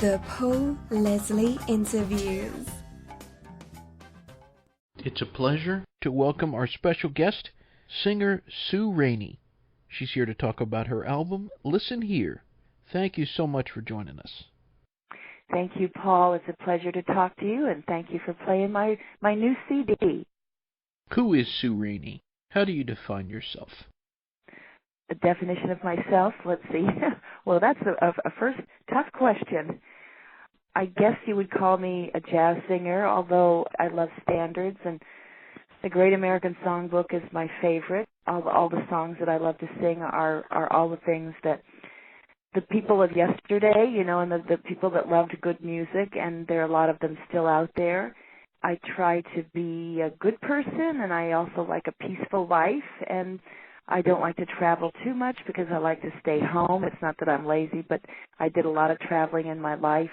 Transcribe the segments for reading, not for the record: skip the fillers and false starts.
The Paul Leslie Interviews. It's a pleasure to welcome our special guest, singer Sue Raney. She's here to talk about her album, Listen Here. Thank you so much for joining us. Thank you, Paul. It's a pleasure to talk to you, and thank you for playing my new CD. Who is Sue Raney? How do you define yourself? The definition of myself, let's see. Well, that's a first tough question. I guess you would call me a jazz singer, although I love standards, and the Great American Songbook is my favorite. All the songs that I love to sing are all the things that the people of yesterday, and the people that loved good music, and there are a lot of them still out there. I try to be a good person, and I also like a peaceful life, and I don't like to travel too much because I like to stay home. It's not that I'm lazy, but I did a lot of traveling in my life.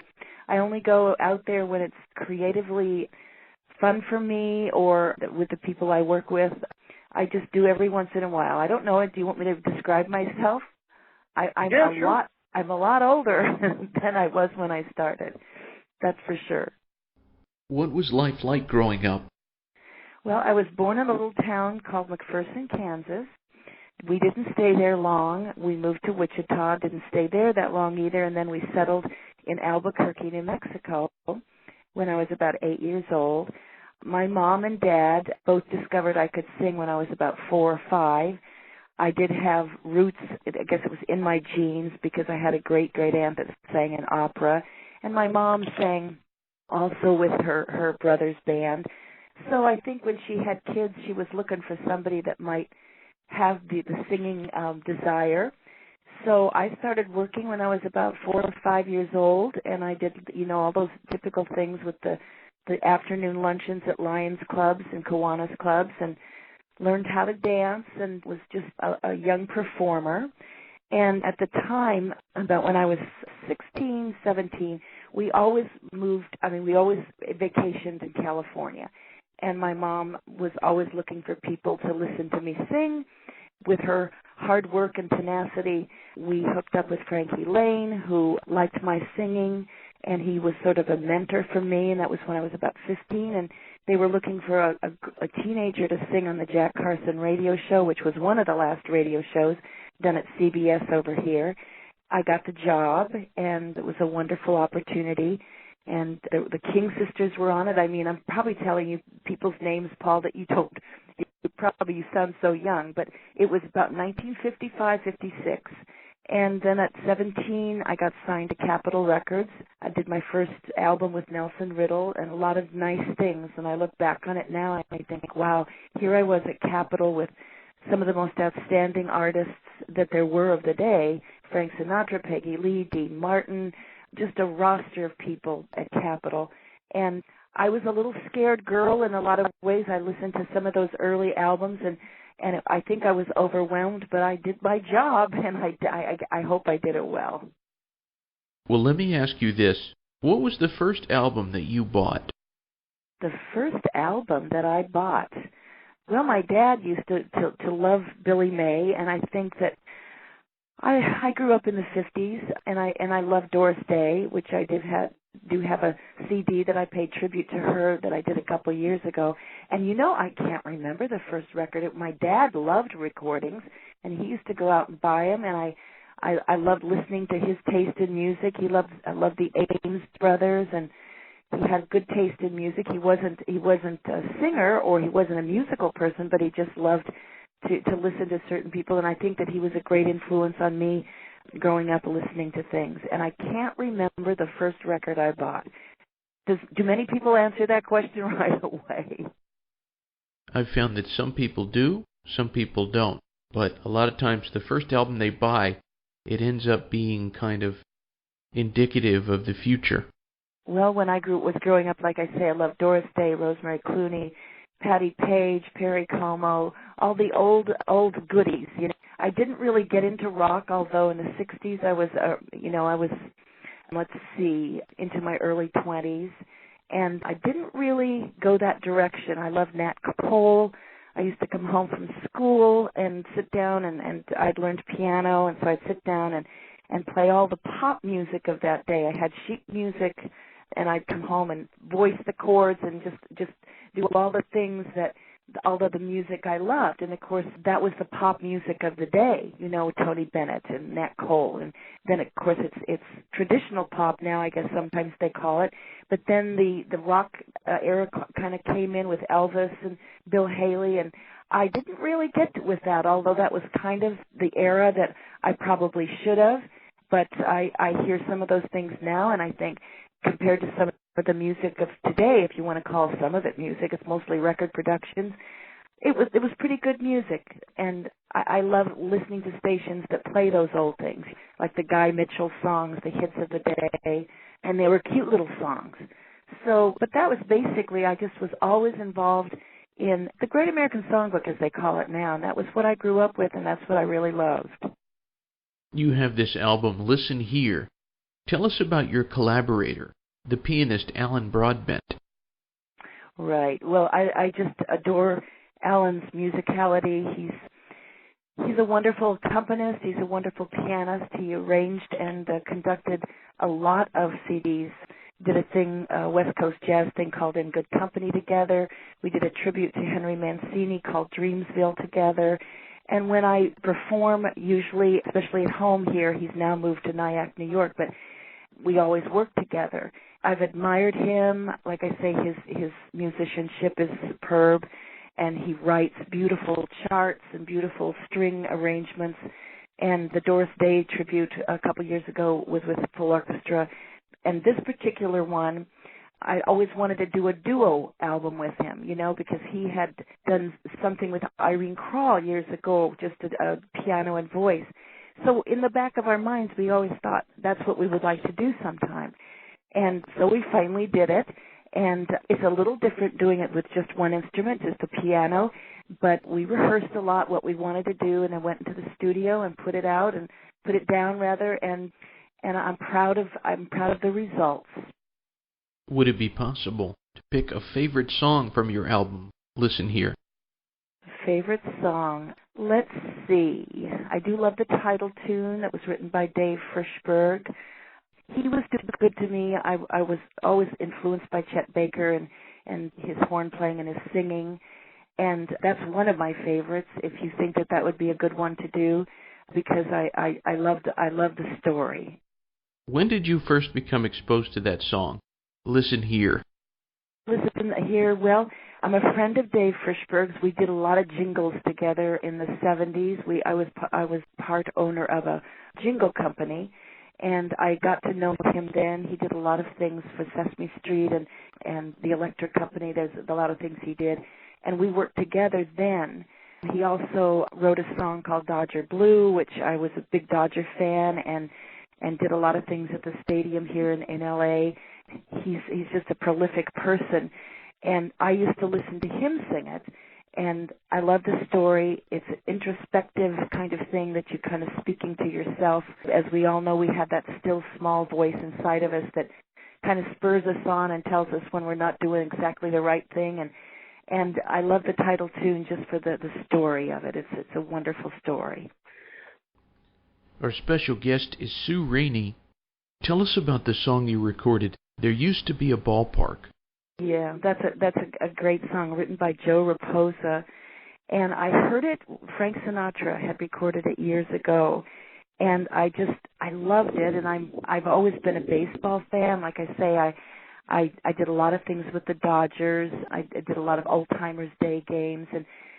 I only go out there when it's creatively fun for me or with the people I work with. I just do every once in a while. I don't know. Do you want me to describe myself? I'm a lot older than I was when I started. That's for sure. What was life like growing up? Well, I was born in a little town called McPherson, Kansas. We didn't stay there long. We moved to Wichita, didn't stay there that long either, and then we settled in Albuquerque, New Mexico when I was about 8 years old. My mom and dad both discovered I could sing when I was about 4 or 5. I did have roots, I guess it was in my genes, because I had a great-great-aunt that sang in opera, and my mom sang also with her brother's band. So I think when she had kids, she was looking for somebody that might have the singing desire. So I started working when I was about 4 or 5 years old, and I did, all those typical things with the afternoon luncheons at Lions clubs and Kiwanis clubs, and learned how to dance and was just a young performer. And at the time, about when I was 16, 17, we always vacationed in California. And my mom was always looking for people to listen to me sing. With her hard work and tenacity, we hooked up with Frankie Lane, who liked my singing, and he was sort of a mentor for me, and that was when I was about 15, and they were looking for a teenager to sing on the Jack Carson radio show, which was one of the last radio shows done at CBS over here. I got the job, and it was a wonderful opportunity. And the King sisters were on it. I mean, I'm probably telling you people's names, Paul, that you don't. You sound so young, but it was about 1955, 56. And then at 17, I got signed to Capitol Records. I did my first album with Nelson Riddle and a lot of nice things. And I look back on it now and I think, wow, here I was at Capitol with some of the most outstanding artists that there were of the day, Frank Sinatra, Peggy Lee, Dean Martin, just a roster of people at Capitol. And I was a little scared girl in a lot of ways. I listened to some of those early albums, and I think I was overwhelmed, but I did my job, and I hope I did it well. Well, let me ask you this. What was the first album that you bought? The first album that I bought? Well, my dad used to love Billy May, and I think that I grew up in the 50s, and I love Doris Day, which I do have a CD that I paid tribute to her that I did a couple years ago. And I can't remember the first record. My dad loved recordings, and he used to go out and buy them, and I loved listening to his taste in music. I loved the Ames brothers, and he had good taste in music. He wasn't a singer or he wasn't a musical person, but he just loved to listen to certain people, and I think that he was a great influence on me growing up listening to things. And I can't remember the first record I bought. Do many people answer that question right away? I've found that some people do, some people don't. But a lot of times the first album they buy, it ends up being kind of indicative of the future. Well, when I was growing up, like I say, I loved Doris Day, Rosemary Clooney, Patti Page, Perry Como, all the old goodies. I didn't really get into rock, although in the 60s I was, into my early 20s, and I didn't really go that direction. I loved Nat Cole. I used to come home from school and sit down, and I'd learned piano, and so I'd sit down and and play all the pop music of that day. I had sheet music, and I'd come home and voice the chords and just do all the things that all of the music I loved. And of course that was the pop music of the day, Tony Bennett and Nat Cole. And then of course it's traditional pop now, I guess sometimes they call it. But then the rock era kind of came in with Elvis and Bill Haley, and I didn't really get with that, although that was kind of the era that I probably should have. But I hear some of those things now, and I think compared to some of the music of today, if you want to call some of it music, it's mostly record productions. It was pretty good music, and I love listening to stations that play those old things, like the Guy Mitchell songs, the hits of the day, and they were cute little songs. So, but that was basically, I just was always involved in the Great American Songbook, as they call it now, and that was what I grew up with, and that's what I really loved. You have this album, Listen Here. Tell us about your collaborator, the pianist Alan Broadbent. Right. Well, I just adore Alan's musicality. He's a wonderful accompanist. He's a wonderful pianist. He arranged and conducted a lot of CDs. Did a thing, West Coast jazz thing called In Good Company together. We did a tribute to Henry Mancini called Dreamsville together. And when I perform, usually, especially at home here, he's now moved to Nyack, New York, but we always work together. I've admired him. Like I say, his musicianship is superb, and he writes beautiful charts and beautiful string arrangements. And the Doris Day tribute a couple years ago was with full orchestra. And this particular one, I always wanted to do a duo album with him, because he had done something with Irene Krall years ago, just a piano and voice. So in the back of our minds, we always thought that's what we would like to do sometime. And so we finally did it. And it's a little different doing it with just one instrument, just a piano. But we rehearsed a lot what we wanted to do, and I went into the studio and put it down rather, and I'm proud of the results. Would it be possible to pick a favorite song from your album, Listen Here? Favorite song? Let's see. I do love the title tune that was written by Dave Frischberg. He was good to me. I was always influenced by Chet Baker and his horn playing and his singing, and that's one of my favorites, if you think that would be a good one to do, because I love the story. When did you first become exposed to that song, Listen Here? Listen Here, well, I'm a friend of Dave Frischberg's. We did a lot of jingles together in the 70s. I was part owner of a jingle company, and I got to know him then. He did a lot of things for Sesame Street and the Electric Company. There's a lot of things he did, and we worked together then. He also wrote a song called Dodger Blue, which I was a big Dodger fan, and did a lot of things at the stadium here in L.A. He's just a prolific person, and I used to listen to him sing it, and I love the story. It's an introspective kind of thing that you're kind of speaking to yourself. As we all know, we have that still small voice inside of us that kind of spurs us on and tells us when we're not doing exactly the right thing, and I love the title tune just for the story of it. It's a wonderful story. Our special guest is Sue Raney. Tell us about the song you recorded, There Used to Be a Ballpark. Yeah, that's a great song written by Joe Raposa, and I heard it. Frank Sinatra had recorded it years ago, and I loved it. And I've always been a baseball fan. Like I say, I did a lot of things with the Dodgers. I did a lot of Old Timers Day games,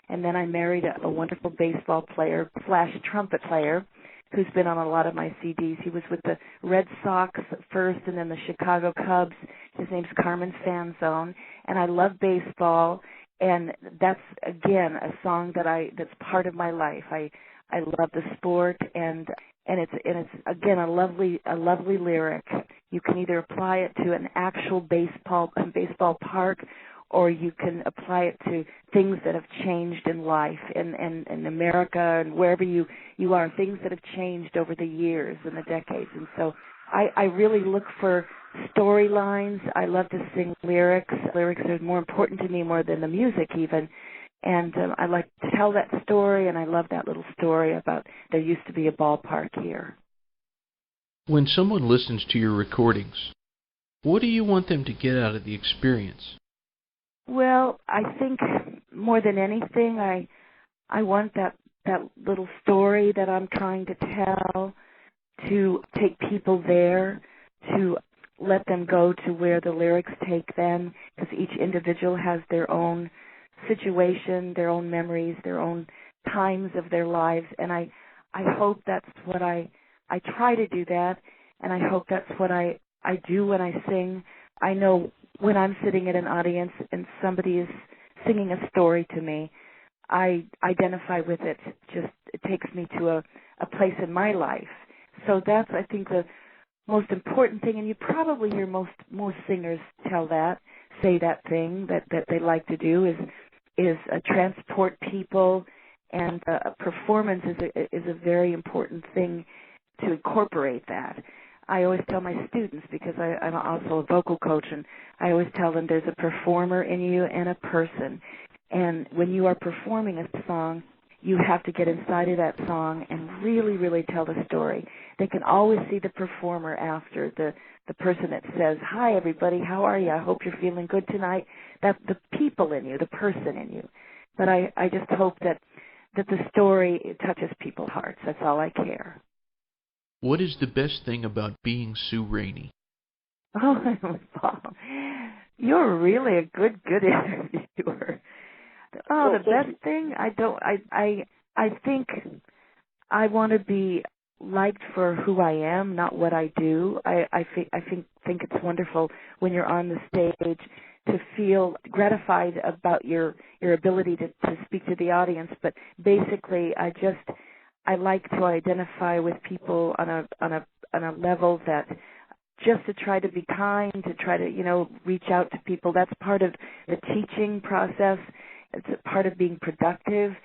and then I married a wonderful baseball player, / trumpet player, who's been on a lot of my CDs. He was with the Red Sox first and then the Chicago Cubs. His name's Carmen Sanzone, and I love baseball, and that's, again, a song that's part of my life. I love the sport, and it's again a lovely lyric. You can either apply it to an actual baseball park, or you can apply it to things that have changed in life, in America and wherever you are, things that have changed over the years and the decades. And so I really look for storylines. I love to sing lyrics. Lyrics are more important to me more than the music even. And I like to tell that story, and I love that little story about there used to be a ballpark here. When someone listens to your recordings, what do you want them to get out of the experience? Well, I think more than anything, I want that little story that I'm trying to tell to take people there, to let them go to where the lyrics take them, because each individual has their own situation, their own memories, their own times of their lives, and I hope that's what I try to do that, and I hope that's what I do when I sing. I know when I'm sitting at an audience and somebody is singing a story to me, I identify with it. It takes me to a place in my life. So that's, I think, the most important thing, and you probably hear most singers say that thing that they like to do is transport people, and a performance is a very important thing to incorporate that. I always tell my students, because I'm also a vocal coach, and I always tell them there's a performer in you and a person. And when you are performing a song, you have to get inside of that song and really, really tell the story. They can always see the performer after, the person that says, "Hi, everybody, how are you? I hope you're feeling good tonight." That's the people in you, the person in you. But I just hope that the story touches people's hearts. That's all I care. What is the best thing about being Sue Raney? Oh, Paul, you're really a good interviewer. Oh, the best thing? I think I want to be liked for who I am, not what I do. I think it's wonderful when you're on the stage to feel gratified about your ability to speak to the audience. But basically, I like to identify with people on a level that just to try to be kind, to try to reach out to people. That's part of the teaching process. It's a part of being productive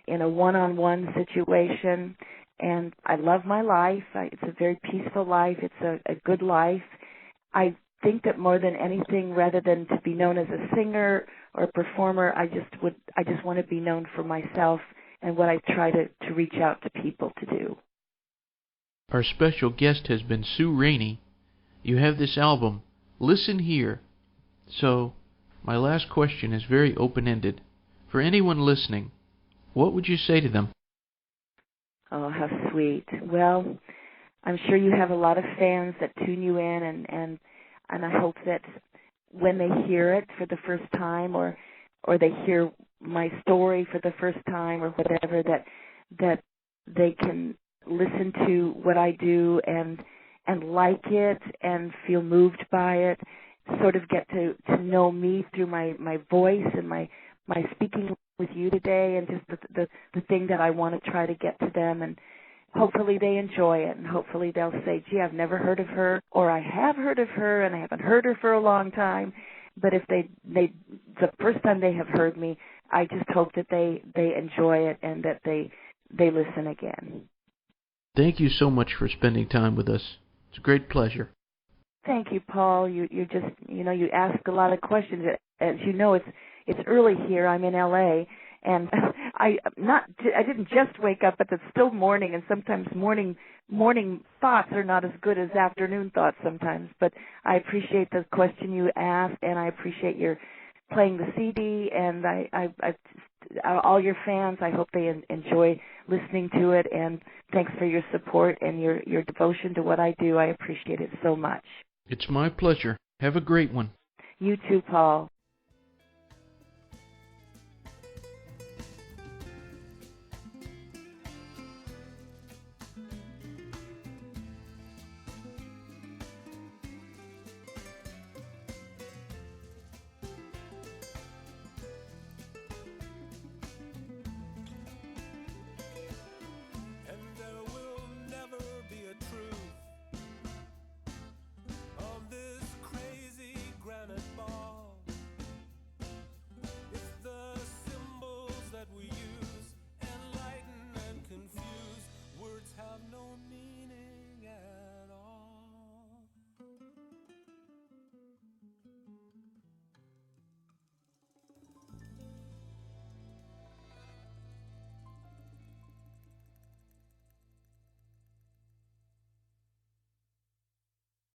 in a one-on-one situation. And I love my life. It's a very peaceful life. It's a good life. I think that more than anything, rather than to be known as a singer or a performer, I just want to be known for myself and what I try to reach out to people to do. Our special guest has been Sue Raney. You have this album, Listen Here. So, my last question is very open-ended. For anyone listening, what would you say to them? Oh, how sweet. Well, I'm sure you have a lot of fans that tune you in, and I hope that when they hear it for the first time, or they hear my story for the first time, or whatever, that they can listen to what I do and like it and feel moved by it, sort of get to know me through my voice and my speaking with you today, and just the thing that I want to try to get to them. And hopefully they enjoy it, and hopefully they'll say, "Gee, I've never heard of her," or "I have heard of her and I haven't heard her for a long time." But if they the first time they have heard me, I just hope that they enjoy it and that they listen again. Thank you so much for spending time with us. It's a great pleasure. Thank you, Paul. You just you ask a lot of questions. As you know, it's early here. I'm in LA, and I didn't just wake up, but it's still morning, and sometimes morning thoughts are not as good as afternoon thoughts sometimes. But I appreciate the question you asked, and I appreciate your playing the CD, and I all your fans, I hope they enjoy listening to it, and thanks for your support and your devotion to what I do. I appreciate it so much. It's my pleasure. Have a great one. You too, Paul.